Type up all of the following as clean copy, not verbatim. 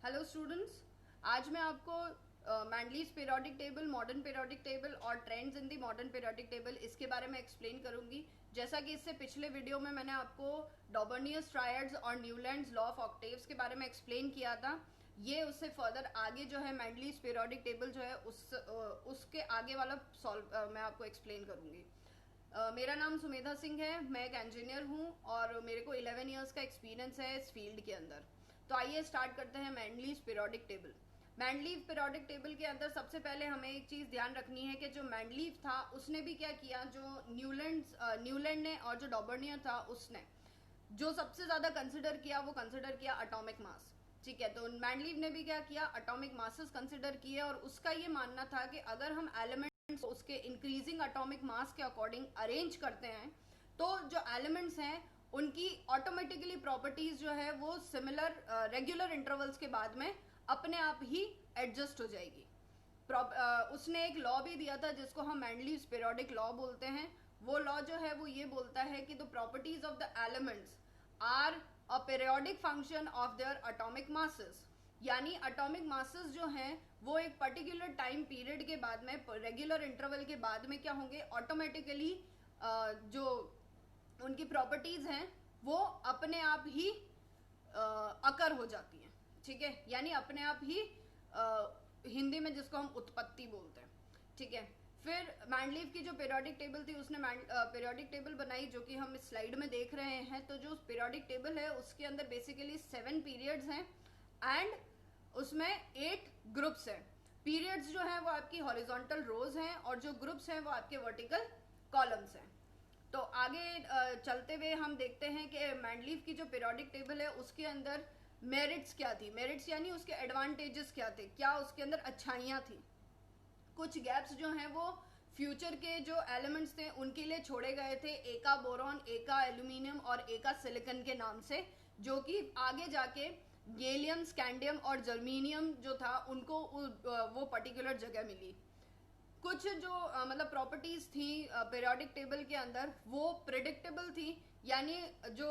Hello students, आज मैं आपको Mendeleev's periodic table, modern periodic table और trends in the modern periodic table इसके बारे में एक्सप्लेन करूंगी। जैसा कि इससे पिछले वीडियो में मैंने आपको डॉबर्नियस ट्रायड्स और न्यूलैंड्स लॉ ऑफ ऑक्टेव्स के बारे में एक्सप्लेन किया था। ये उससे फर्दर आगे जो है मैंडलीव्स पीरियोडिक टेबल जो है उसके आगे वाला मैं आपको एक्सप्लेन करूंगी। मेरा नाम सुमेधा सिंह है, मैं एक इंजीनियर हूँ और मेरे को 11 इयर्स का एक्सपीरियंस है इस फील्ड के अंदर। तो आइए स्टार्ट करते हैं Mendeleev's periodic table. Mendeleev periodic table के अंदर सबसे पहले हमें एक चीज़ ध्यान रखनी है कि जो मैंडलीव था उसने भी क्या किया, जो न्यूलैंड ने और जो डॉबर्नियर था उसने जो सबसे ज़्यादा कंसिडर किया वो कंसिडर किया एटॉमिक मास। ठीक है, तो मैंडलीव ने भी क्या किया, एटॉमिक मासेस कंसिडर किए और उसका ये मानना था कि अगर हम एलिमेंट्स उसके इंक्रीजिंग एटॉमिक मास के अकॉर्डिंग अरेंज करते हैं तो जो एलिमेंट्स हैं उनकी ऑटोमेटिकली प्रॉपर्टीज जो है वो सिमिलर रेगुलर इंटरवल्स के बाद में अपने आप ही एडजस्ट हो जाएगी। उसने एक लॉ भी दिया था जिसको हम मैंडलीव्स पीरियोडिक लॉ बोलते हैं। वो लॉ जो है वो ये बोलता है कि the properties of the elements are a periodic function of their atomic masses. यानी एटॉमिक मासेस जो हैं वो एक पर्टिकुलर टाइम पीरियड के बाद में, रेगुलर इंटरवल के बाद में क्या होंगे, ऑटोमेटिकली जो उनकी प्रॉपर्टीज हैं वो अपने आप ही अकर हो जाती हैं। ठीक है, यानी अपने आप ही हिंदी में जिसको हम उत्पत्ति बोलते हैं। ठीक है, फिर मैंडलीव की जो पीरियोडिक टेबल थी उसने पीरियोडिक टेबल बनाई जो कि हम इस स्लाइड में देख रहे हैं। तो जो पीरियोडिक टेबल है उसके अंदर बेसिकली 7 पीरियड्स हैं एंड उसमें 8 ग्रुप्स हैं। पीरियड्स जो हैं वो आपकी हॉरिजॉन्टल रोज हैं और जो ग्रुप्स हैं वो आपके वर्टिकल कॉलम्स हैं। तो आगे चलते हुए हम देखते हैं कि मैंडलीव की जो पीरियोडिक टेबल है उसके अंदर मेरिट्स क्या थी, मेरिट्स यानी उसके एडवांटेजेस क्या थे, क्या उसके अंदर अच्छाइयाँ थी। कुछ गैप्स जो हैं वो फ्यूचर के जो एलिमेंट्स थे उनके लिए छोड़े गए थे, एका बोरॉन, एका एल्यूमिनियम और एका सिलिकॉन के नाम से, जो कि आगे जाके गैलियम, स्कैंडियम और जर्मीनियम जो था उनको वो पर्टिकुलर जगह मिली। कुछ जो मतलब प्रॉपर्टीज थी पीरियोडिक टेबल के अंदर वो प्रिडिक्टेबल थी, यानी जो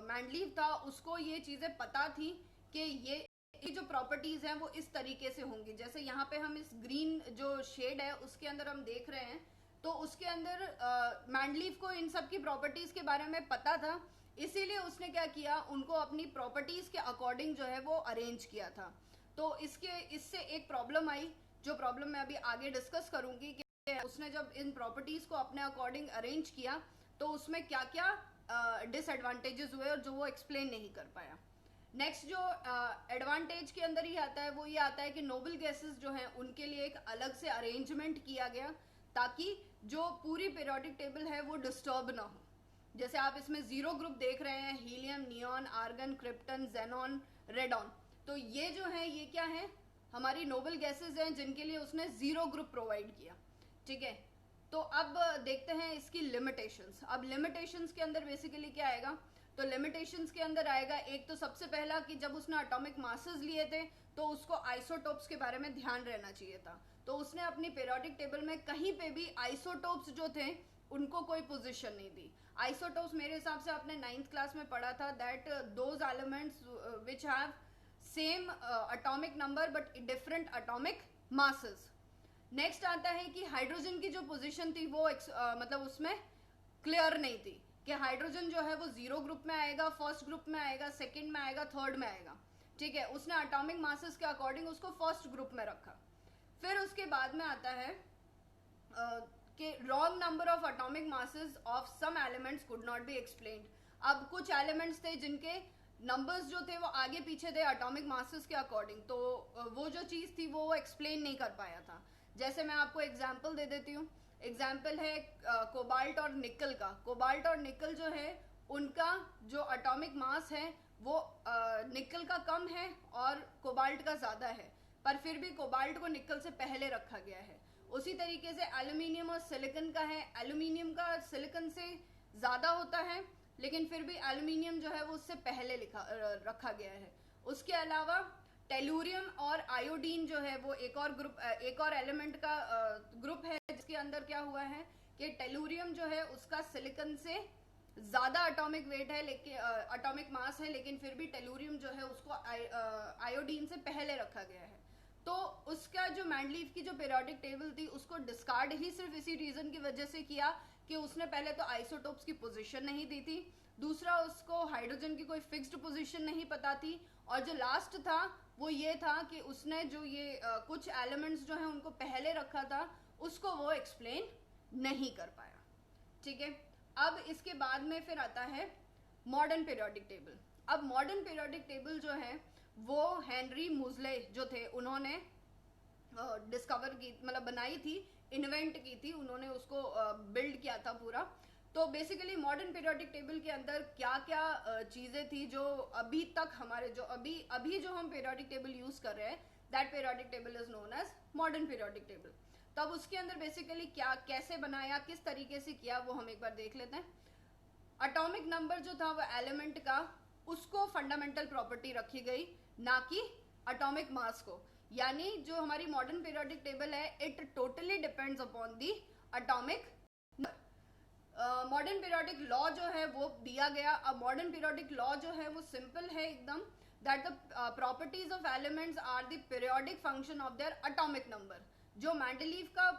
मैंडलीव था उसको ये चीजें पता थी कि ये जो प्रॉपर्टीज हैं वो इस तरीके से होंगी। जैसे यहाँ पे हम इस ग्रीन जो शेड है उसके अंदर हम देख रहे हैं, तो उसके अंदर मैंडलीव को इन सब की प्रॉपर्टीज के बारे में पता था, इसीलिए उसने क्या किया, उनको अपनी प्रॉपर्टीज के अकॉर्डिंग जो है वो अरेंज किया था। तो इससे एक प्रॉब्लम आई, जो प्रॉब्लम मैं अभी आगे डिस्कस करूंगी कि उसने जब इन प्रॉपर्टीज को अपने अकॉर्डिंग अरेंज किया तो उसमें क्या क्या डिसएडवांटेजेस हुए और जो वो एक्सप्लेन नहीं कर पाया। नेक्स्ट जो एडवांटेज के अंदर ही आता है वो ये आता है कि नोबल गैसेस जो हैं उनके लिए एक अलग से अरेंजमेंट किया गया ताकि जो पूरी पीरियोडिक टेबल है वो डिस्टर्ब ना हो। जैसे आप इसमें 0 ग्रुप देख रहे हैं, helium, neon, argon, krypton, xenon, radon. तो ये जो है ये क्या है, हमारी नोबल गैसेस हैं जिनके लिए उसने 0 ग्रुप प्रोवाइड किया। ठीक है, तो अब देखते हैं इसकी लिमिटेशंस। अब लिमिटेशंस के अंदर बेसिकली क्या आएगा, तो लिमिटेशंस के अंदर आएगा एक तो सबसे पहला कि जब उसने एटॉमिक मासेस लिए थे तो उसको आइसोटोप्स के बारे में ध्यान रहना चाहिए था। तो उसने अपनी पीरियोडिक टेबल में कहीं पे भी आइसोटोप्स जो थे उनको कोई पोजीशन नहीं दी। आइसोटोप्स मेरे हिसाब से आपने 9th क्लास में पढ़ा था, that those elements which have same atomic number but different atomic masses. Next आता है कि हाइड्रोजन की जो पोजीशन थी वो मतलब उसमें क्लियर नहीं थी कि हाइड्रोजन जो है वो 0 ग्रुप में आएगा, फर्स्ट ग्रुप में आएगा, सेकंड में आएगा, थर्ड में आएगा। ठीक है, उसने एटॉमिक मासेस के अकॉर्डिंग उसको फर्स्ट ग्रुप में रखा। फिर उसके बाद में आता है कि wrong number of atomic masses of some elements could not be explained. अब कुछ एलिमेंट्स थे जिनके नंबर्स जो थे वो आगे पीछे थे एटॉमिक मासेस के अकॉर्डिंग, तो वो जो चीज़ थी वो एक्सप्लेन नहीं कर पाया था। जैसे मैं आपको एग्जांपल दे देती हूँ। एग्जांपल है कोबाल्ट और निकल का। कोबाल्ट और निकल जो है उनका जो एटॉमिक मास है वो निकल का कम है और कोबाल्ट का ज़्यादा है, पर फिर भी कोबाल्ट को निकल से पहले रखा गया है। उसी तरीके से एल्यूमिनियम और सिलिकॉन का है, एल्यूमिनियम का सिलिकॉन से ज़्यादा होता है लेकिन फिर भी एल्यूमिनियम जो है वो उससे पहले रखा गया है। उसके अलावा टेलुरियम और आयोडीन जो है वो एक और एलिमेंट का ग्रुप है जिसके अंदर क्या हुआ है कि टेलुरियम जो है उसका सिलिकॉन से ज्यादा एटॉमिक वेट है, लेकिन एटॉमिक मास है, लेकिन फिर भी टेलुरियम जो है उसको उसको आयोडीन से पहले रखा गया है। तो उसका जो मैंडलीव की जो पीरियोडिक टेबल थी उसको डिस्कार्ड ही सिर्फ इसी रीजन की वजह से किया कि उसने पहले तो आइसोटोप्स की पोजीशन नहीं दी थी, दूसरा उसको हाइड्रोजन की कोई फिक्स्ड पोजीशन नहीं पता थी, और जो लास्ट था वो ये था कि उसने जो ये कुछ एलिमेंट्स जो हैं उनको पहले रखा था उसको वो एक्सप्लेन नहीं कर पाया। ठीक है, अब इसके बाद में फिर आता है मॉडर्न पीरियोडिक टेबल। अब मॉडर्न पीरियोडिक टेबल जो है वो हेनरी मुजले जो थे उन्होंने डिस्कवर की, मतलब बनाई थी, इन्वेंट की थी, उन्होंने उसको बिल्ड किया था पूरा। तो बेसिकली मॉडर्न पीरियोडिक टेबल के अंदर क्या क्या चीजें थी जो अभी तक हमारे जो अभी जो हम पीरियोडिक टेबल यूज कर रहे हैं, that periodic table is known as modern periodic table. तब उसके अंदर बेसिकली क्या कैसे बनाया, किस तरीके से किया, वो हम एक बार देख लेते हैं। एटॉमिक नंबर जो था वो एलिमेंट का, उसको फंडामेंटल प्रॉपर्टी रखी गई, ना कि एटॉमिक मास को। यानी जो हमारी मॉडर्न पीरियोडिक टेबल है it totally depends upon the atomic number. Modern periodic law जो है वो दिया गया। अब मॉडर्न पीरियोडिक लॉ जो है वो सिंपल है एकदम, that the properties of elements are the periodic function of their atomic number. जो मैंडलीव का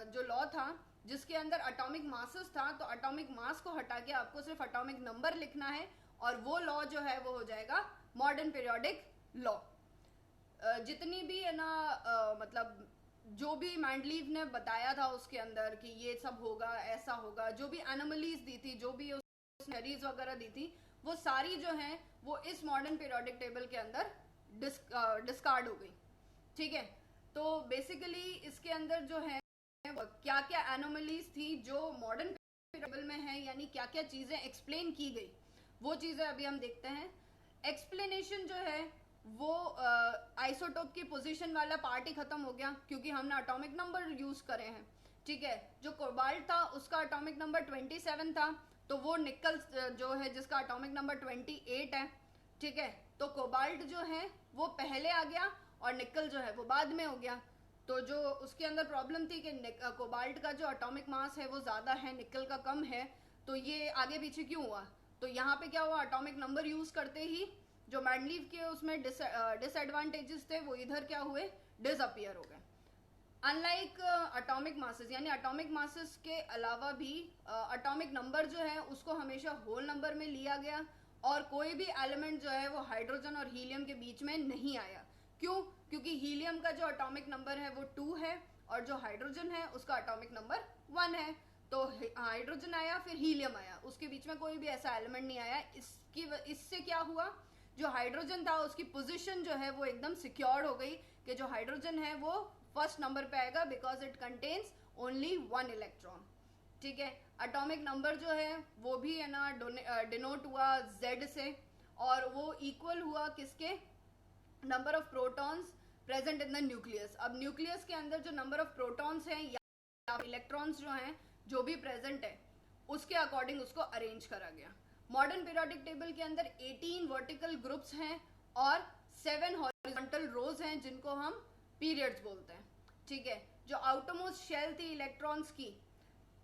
जो लॉ था जिसके अंदर एटॉमिक मासेस था, तो एटॉमिक मास को हटा के आपको सिर्फ एटॉमिक नंबर लिखना है, और वो लॉ जो है वो हो जाएगा मॉडर्न पीरियोडिक लॉ। जितनी भी है ना मतलब जो भी मैंडलीव ने बताया था उसके अंदर कि ये सब होगा, ऐसा होगा, जो भी एनोमलीज दी थी, जो भी उसने वगैरह दी थी, वो सारी जो हैं वो इस मॉडर्न पीरियोडिक टेबल के अंदर डिस्कार्ड हो गई। ठीक है, तो बेसिकली इसके अंदर जो है क्या क्या एनोमलीज थी जो मॉडर्न टेबल में है, यानी क्या क्या चीजें एक्सप्लेन की गई, वो चीजें अभी हम देखते हैं। एक्सप्लेनेशन जो है वो आइसोटोप की पोजीशन वाला पार्ट ही खत्म हो गया क्योंकि हमने एटॉमिक नंबर यूज करे हैं। ठीक है, जो कोबाल्ट था उसका एटॉमिक नंबर 27 था, तो वो निकल जो है जिसका एटॉमिक नंबर 28 है। ठीक है, तो कोबाल्ट जो है वो पहले आ गया और निकल जो है वो बाद में हो गया। तो जो उसके अंदर प्रॉब्लम थी कि कोबाल्ट का जो एटॉमिक मास है वो ज्यादा है, निकल का कम है, तो ये आगे पीछे क्यों हुआ। तो यहाँ पे क्या हुआ, एटॉमिक नंबर यूज करते ही जो मैंडलीव के उसमें डिसएडवांटेजेस थे वो इधर क्या हुए, डिसअपियर हो गए। अनलाइक एटॉमिक मासेस, यानी एटॉमिक मासेस के अलावा भी एटॉमिक नंबर जो है उसको हमेशा होल नंबर में लिया गया, और कोई भी एलिमेंट जो है वो हाइड्रोजन और हीलियम के बीच में नहीं आया। क्यों, क्योंकि हीलियम का जो एटॉमिक नंबर है वो 2 है, और जो हाइड्रोजन है उसका एटॉमिक नंबर 1 है। तो हाइड्रोजन आया फिर हीलियम आया, उसके बीच में कोई भी ऐसा एलिमेंट नहीं आया। इससे क्या हुआ, जो हाइड्रोजन था उसकी पोजीशन जो है वो एकदम सिक्योर हो गई कि जो हाइड्रोजन है वो फर्स्ट नंबर पे आएगा because it contains only 1 electron. ठीक है, एटॉमिक नंबर जो है वो भी है ना डिनोट हुआ Z से, और वो इक्वल हुआ किसके, number of protons present in the nucleus. अब न्यूक्लियस के अंदर जो नंबर ऑफ प्रोटॉन्स हैं या इलेक्ट्रॉन्स जो हैं जो भी प्रेजेंट है उसके अकॉर्डिंग उसको अरेंज करा गया। मॉडर्न पीरियोडिक टेबल के अंदर 18 वर्टिकल ग्रुप्स हैं और 7 हॉरिजॉन्टल रोज हैं जिनको हम पीरियड्स बोलते हैं। ठीक है, जो आउटरमोस्ट शेल थी इलेक्ट्रॉन्स की,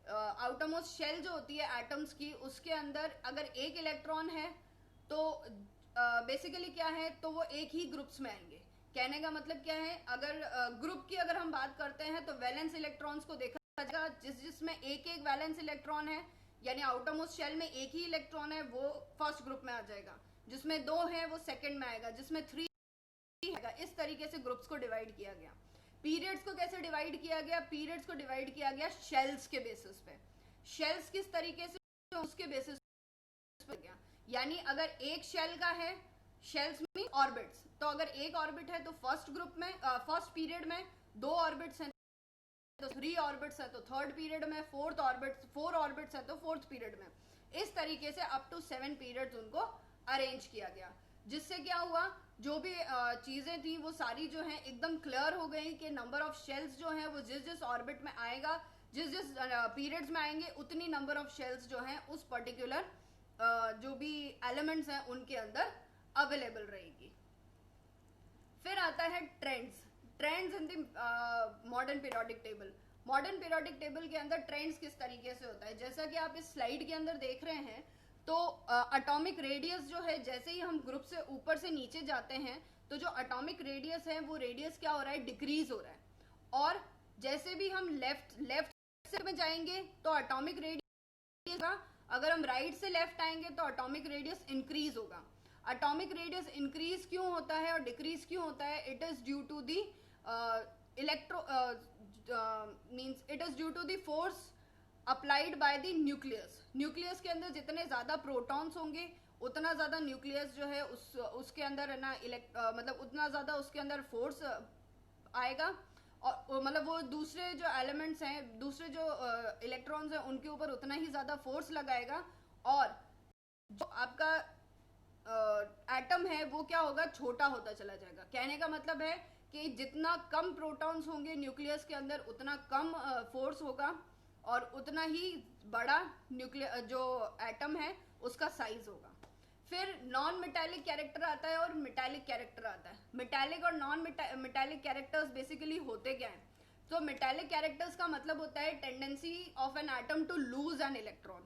आउटरमोस्ट शेल जो होती है एटम्स की, उसके अंदर अगर एक इलेक्ट्रॉन है तो बेसिकली क्या है, तो वो एक ही ग्रुप्स में आएंगे। कहने का मतलब क्या है, अगर ग्रुप की अगर हम बात करते हैं तो वैलेंस इलेक्ट्रॉन्स को देखा जाएगा, जिसमें एक एक वैलेंस इलेक्ट्रॉन है, यानी आउटरमोस्ट शेल में एक ही इलेक्ट्रॉन है वो फर्स्ट ग्रुप में आ जाएगा, जिसमें 2 है वो सेकंड में आएगा, जिसमें 3 है। इस तरीके से ग्रुप्स को डिवाइड किया गया। पीरियड्स को कैसे डिवाइड किया गया, पीरियड्स को डिवाइड किया गया शेल्स के बेसिस पे। शेल्स किस तरीके से, उसके बेसिस पे गया, यानी अगर एक शेल का है, शेल्स में ऑर्बिट्स, तो अगर एक ऑर्बिट है तो फर्स्ट ग्रुप में फर्स्ट पीरियड में 2 ऑर्बिट्स हैं तो 3 ऑर्बिट्स है तो थर्ड पीरियड में, 4 ऑर्बिट्स है तो फोर्थ पीरियड में। इस तरीके से अप टू 7 पीरियड्स उनको अरेंज किया गया, जिससे क्या हुआ, जो भी चीजें थी वो सारी जो है एकदम क्लियर हो गई कि नंबर ऑफ शेल्स जो है वो जिस जिस ऑर्बिट में आएगा, जिस जिस पीरियड्स में आएंगे, उतनी नंबर ऑफ शेल्स जो है उस पर्टिकुलर जो भी एलिमेंट्स हैं उनके अंदर अवेलेबल रहेगी। फिर आता है trends in the modern periodic table. Modern periodic table के अंदर ट्रेंड्स किस तरीके से होता है, जैसा कि आप इस स्लाइड के अंदर देख रहे हैं, तो एटॉमिक रेडियस जो है, जैसे ही हम ग्रुप से ऊपर से नीचे जाते हैं तो जो एटॉमिक रेडियस है वो रेडियस क्या हो रहा है, डिक्रीज हो रहा है। और जैसे भी हम लेफ्ट में जाएंगे तो एटॉमिक रेडियस, अगर हम राइट से लेफ्ट आएंगे तो एटॉमिक रेडियस इंक्रीज होगा। एटॉमिक रेडियस इंक्रीज क्यों होता है और डिक्रीज क्यों होता है? It is due to the it is due to the force applied by the nucleus. Nucleus के अंदर जितने ज्यादा प्रोटॉन्स होंगे उतना ज्यादा न्यूक्लियस जो है उसके अंदर है ना मतलब उतना ज्यादा उसके अंदर फोर्स आएगा, और मतलब वो दूसरे जो एलिमेंट्स हैं, दूसरे जो इलेक्ट्रॉन्स हैं उनके ऊपर उतना ही ज्यादा फोर्स लगाएगा, और जो आपका एटम है वो क्या होगा, छोटा होता चला जाएगा। कहने का मतलब है कि जितना कम प्रोटॉन्स होंगे न्यूक्लियस के अंदर उतना कम फोर्स होगा और उतना ही बड़ा न्यूक्लियर जो एटम है उसका साइज होगा। फिर नॉन मेटालिक कैरेक्टर आता है और मेटालिक कैरेक्टर आता है। मेटालिक और नॉन मेटालिक कैरेक्टर्स बेसिकली होते क्या हैं? तो मेटालिक कैरेक्टर्स का मतलब होता है tendency of an atom to lose an electron.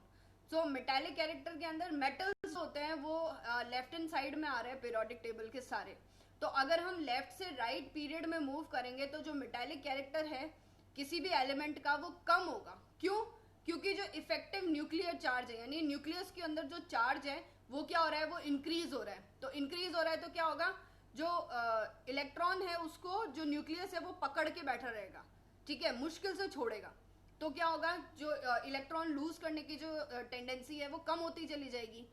So metallic character के अंदर मेटल्स होते हैं, वो लेफ्ट हैंड साइड में आ रहे हैं पीरियोडिक टेबल के सारे। तो अगर हम लेफ्ट से राइट पीरियड में मूव करेंगे तो जो मेटालिक कैरेक्टर है किसी भी एलिमेंट का वो कम होगा। क्यों? क्योंकि जो इफेक्टिव न्यूक्लियर चार्ज है, यानी न्यूक्लियस के अंदर जो चार्ज है वो क्या हो रहा है, वो इंक्रीज हो रहा है। तो इंक्रीज हो रहा है तो क्या होगा, जो इलेक्ट्रॉन है उसको जो न्यूक्लियस है वो पकड़ के बैठा रहेगा, ठीक है, मुश्किल से छोड़ेगा। तो क्या होगा, जो इलेक्ट्रॉन लूज करने की जो टेंडेंसी है वो कम होती चली जाएगी।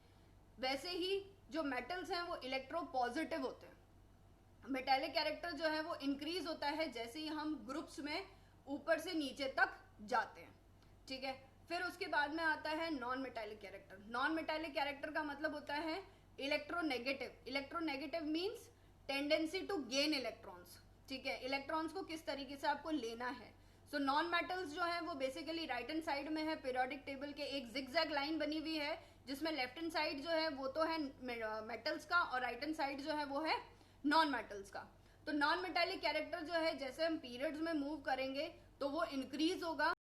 वैसे ही जो मेटल्स हैं वो इलेक्ट्रो पॉजिटिव होते हैं। मेटालिक कैरेक्टर जो है वो इंक्रीज होता है जैसे ही हम ग्रुप्स में ऊपर से नीचे तक जाते हैं, ठीक है। फिर उसके बाद में आता है non metallic character. Non metallic character का मतलब होता है electronegative. Electronegative means tendency to gain electrons, ठीक है, इलेक्ट्रॉन्स को किस तरीके से आपको लेना है। सो नॉन मेटल्स जो है वो बेसिकली राइट हैंड साइड में है, पीरियोडिक टेबल के एक जिगजैग लाइन बनी हुई है जिसमें लेफ्ट हैंड साइड जो है वो तो है मेटल्स का और राइट हैंड साइड जो है वो है नॉन मेटल्स का। तो नॉन मेटालिक कैरेक्टर जो है जैसे हम पीरियड्स में मूव करेंगे तो वो इंक्रीज होगा,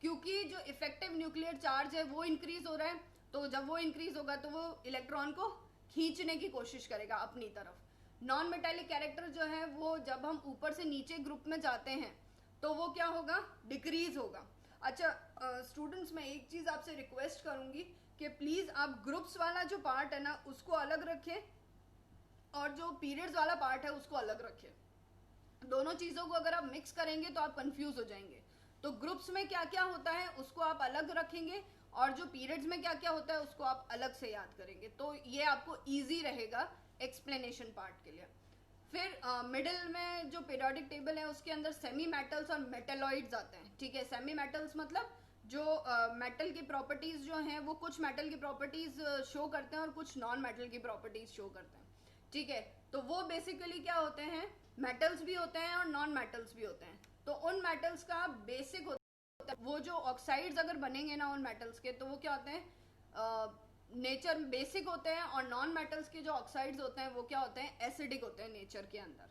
क्योंकि जो इफेक्टिव न्यूक्लियर चार्ज है वो इंक्रीज हो रहा है। तो जब वो इंक्रीज होगा तो वो इलेक्ट्रॉन को खींचने की कोशिश करेगा अपनी तरफ। नॉन मेटालिक कैरेक्टर जो है वो जब हम ऊपर से नीचे ग्रुप में जाते हैं तो वो क्या होगा, डिक्रीज होगा। अच्छा स्टूडेंट्स, मैं एक चीज आपसे रिक्वेस्ट करूंगी कि प्लीज आप ग्रुप्स वाला जो पार्ट है ना उसको अलग रखें और जो पीरियड्स वाला पार्ट है उसको अलग रखें। दोनों चीजों को अगर आप मिक्स करेंगे तो आप कंफ्यूज हो जाएंगे। तो ग्रुप्स में क्या क्या होता है उसको आप अलग रखेंगे और जो पीरियड्स में क्या क्या होता है उसको आप अलग से याद करेंगे, तो ये आपको इजी रहेगा एक्सप्लेनेशन पार्ट के लिए। फिर मिडिल में जो पीरियोडिक टेबल है उसके अंदर सेमी मेटल्स और मेटेलॉइड्स आते हैं, ठीक है। सेमी मेटल्स मतलब जो मेटल की प्रॉपर्टीज जो हैं वो कुछ मेटल की प्रॉपर्टीज शो करते हैं और कुछ नॉन मेटल की प्रॉपर्टीज शो करते हैं, ठीक है। तो वो बेसिकली क्या होते हैं, मेटल्स भी होते हैं और नॉन मेटल्स भी होते हैं। तो उन मेटल्स का बेसिक होता है, वो जो ऑक्साइड्स अगर बनेंगे ना उन मेटल्स के तो वो क्या होते हैं, नेचर बेसिक होते हैं, और नॉन मेटल्स के जो ऑक्साइड्स होते हैं वो क्या होते हैं, एसिडिक होते हैं नेचर के अंदर।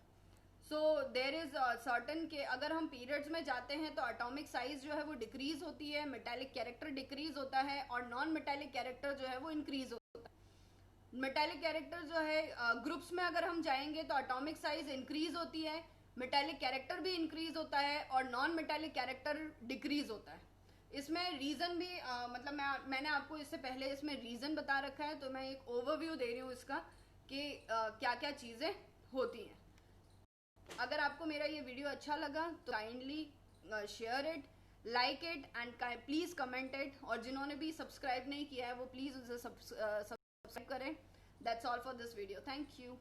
सो देर इज सर्टन के अगर हम पीरियड्स में जाते हैं तो एटॉमिक साइज जो है वो डिक्रीज होती है, मेटालिक कैरेक्टर डिक्रीज होता है और नॉन मेटालिक कैरेक्टर जो है वो इंक्रीज होता है। मेटालिक कैरेक्टर जो है ग्रुप्स में अगर हम जाएंगे तो एटॉमिक साइज इंक्रीज होती है, मेटालिक कैरेक्टर भी इंक्रीज होता है और नॉन मेटालिक कैरेक्टर डिक्रीज होता है। इसमें रीजन भी मतलब मैंने आपको इससे पहले इसमें रीजन बता रखा है, तो मैं एक ओवरव्यू दे रही हूँ इसका कि क्या क्या चीजें होती हैं। अगर आपको मेरा ये वीडियो अच्छा लगा तो kindly share it, like it and please comment it, और जिन्होंने भी सब्सक्राइब नहीं किया है वो प्लीज उसे सब्सक्राइब करें। That's all for this video, thank you.